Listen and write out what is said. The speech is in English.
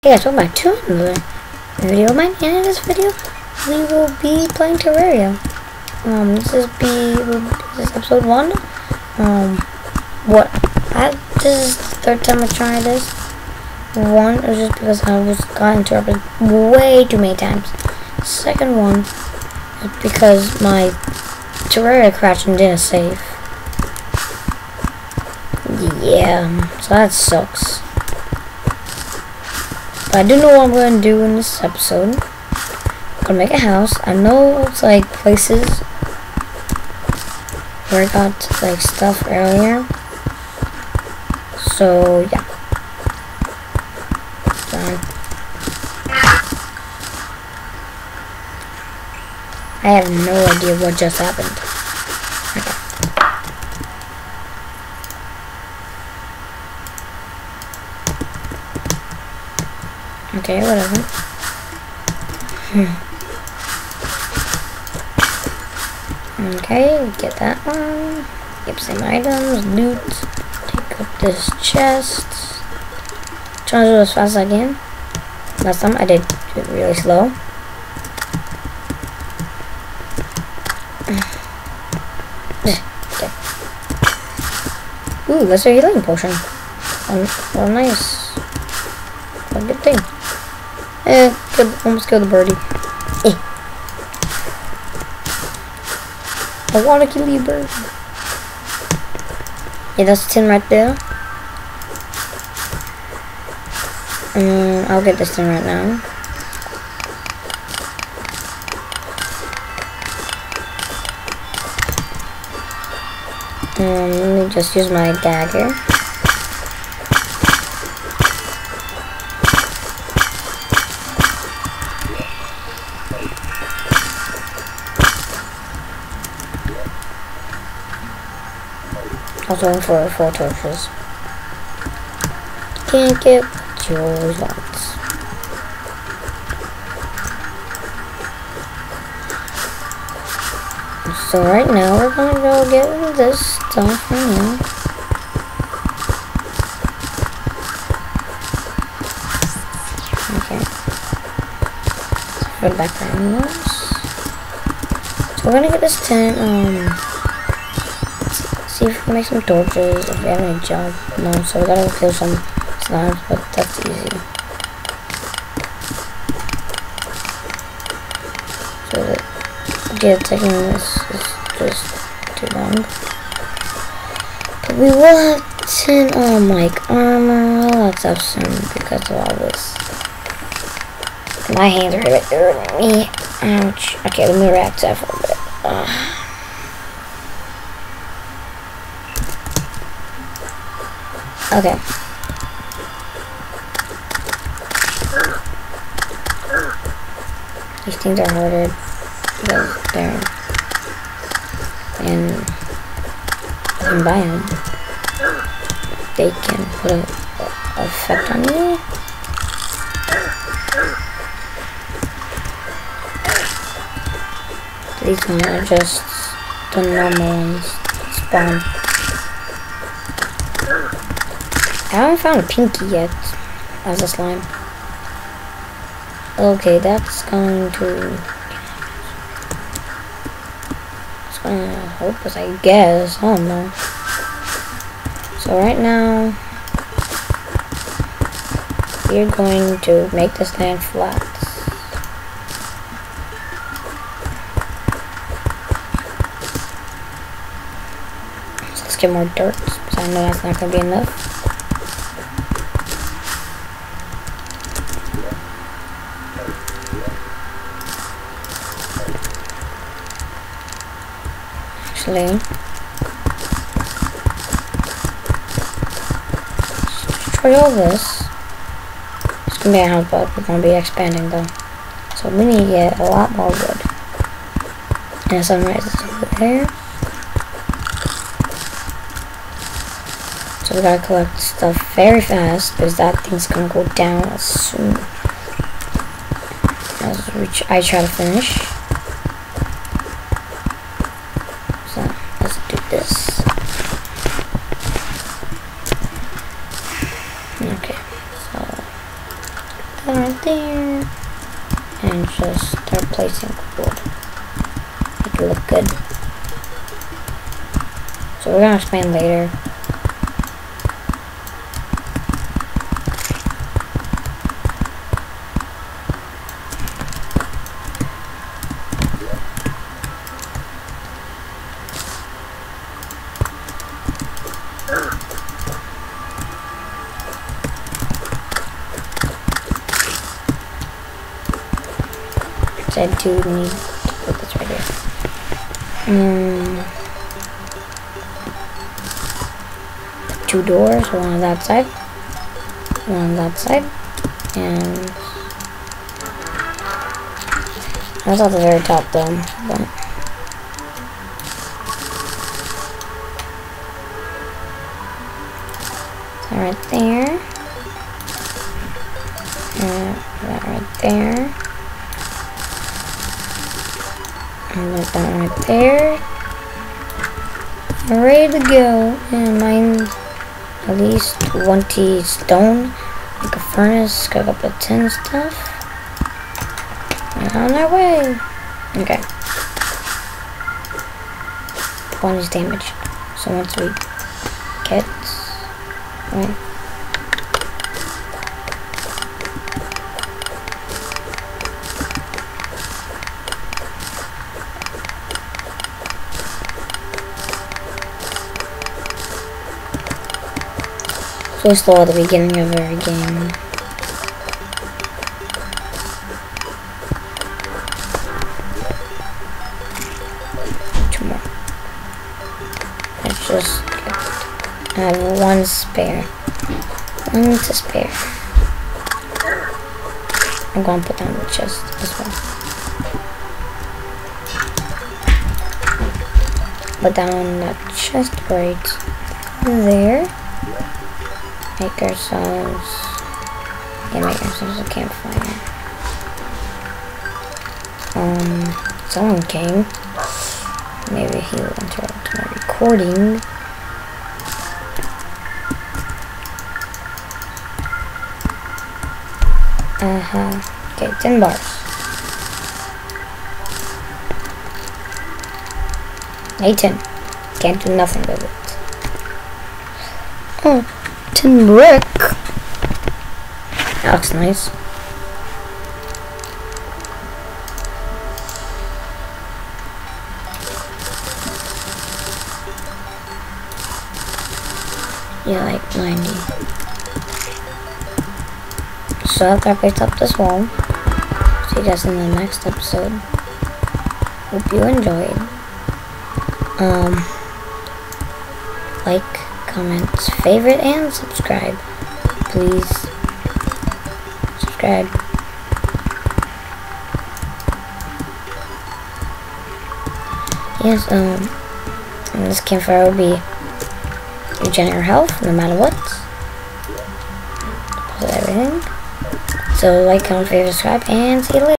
Hey guys, welcome back to another video of mine, and in this video, we will be playing Terraria. This is episode 1. This is the third time I'm trying this. One was just because I got interrupted way too many times. Second one is because my Terraria crashed and didn't save. Yeah, so that sucks. I do know what I'm going to do in this episode. I'm going to make a house. I know it's like places where I got like stuff earlier. So yeah. I have no idea what just happened. Okay, whatever. Okay, get that one. Get some items, loot. Take up this chest. Try to do as fast as I can. Last time I did it really slow. Okay. Ooh, that's a healing potion. Oh, nice. What a good thing. Almost killed the birdie. I want to kill you, bird. Yeah, that's 10 right there. I'll get this 10 right now. Let me just use my dagger. I was going for 4 torches. Can't get what you always want. So right now we're gonna go get this stuff right now. Okay. For the background noise. So we're gonna get this tent. See if we can make some torches, if we have any junk. No, so we gotta kill some slimes, but that's easy. So taking this is just too long. But we will have 10 like armor, all that stuff soon because of all this. My hands are really hurting me. Ouch. Okay, let me react to that for a bit. Okay. These things are harder because they're in biome. They can put an effect on you. These ones are just the normal ones that spawn. I haven't found a pinky yet as a slime. Okay, that's going to help us, I guess. I don't know. So right now we're going to make this land flat. So let's get more dirt because I know that's not going to be enough. Destroy all this. It's gonna be a house, but we're gonna be expanding though. So we need to get a lot more wood. And the sunrise is over there. So we gotta collect stuff very fast because that thing's gonna go down as soon as I try to finish. Let's do this. Okay, so that right there. And just start placing wood. Make it look good. So we're gonna expand later. I do need to put this right here. 2 doors, one on that side, one on that side, and that's at the very top though. But that right there, and that right there. And like that right there. Ready to go. And mine at least 20 stone. Like a furnace, cook up the tin stuff. And on our way. Okay. 1 is damaged. So once we get right. So slow at the beginning of every game. Two more. Let's just have 1 spare. 1 to spare. I'm gonna put down the chest as well. Put down that chest right there. Make ourselves a campfire. Someone came. Maybe he will interrupt my recording. Okay, 10 bars. 18. Can't do nothing with it. Oh. 10 brick. That looks nice. Yeah, like 90. So after I picked up this wall, see you guys in the next episode. Hope you enjoyed. Like, comment, favorite, and subscribe. Please subscribe. Yes, and this campfire will be regenerate your health no matter what. Deposit everything. So like, comment, favorite, subscribe, and see you later.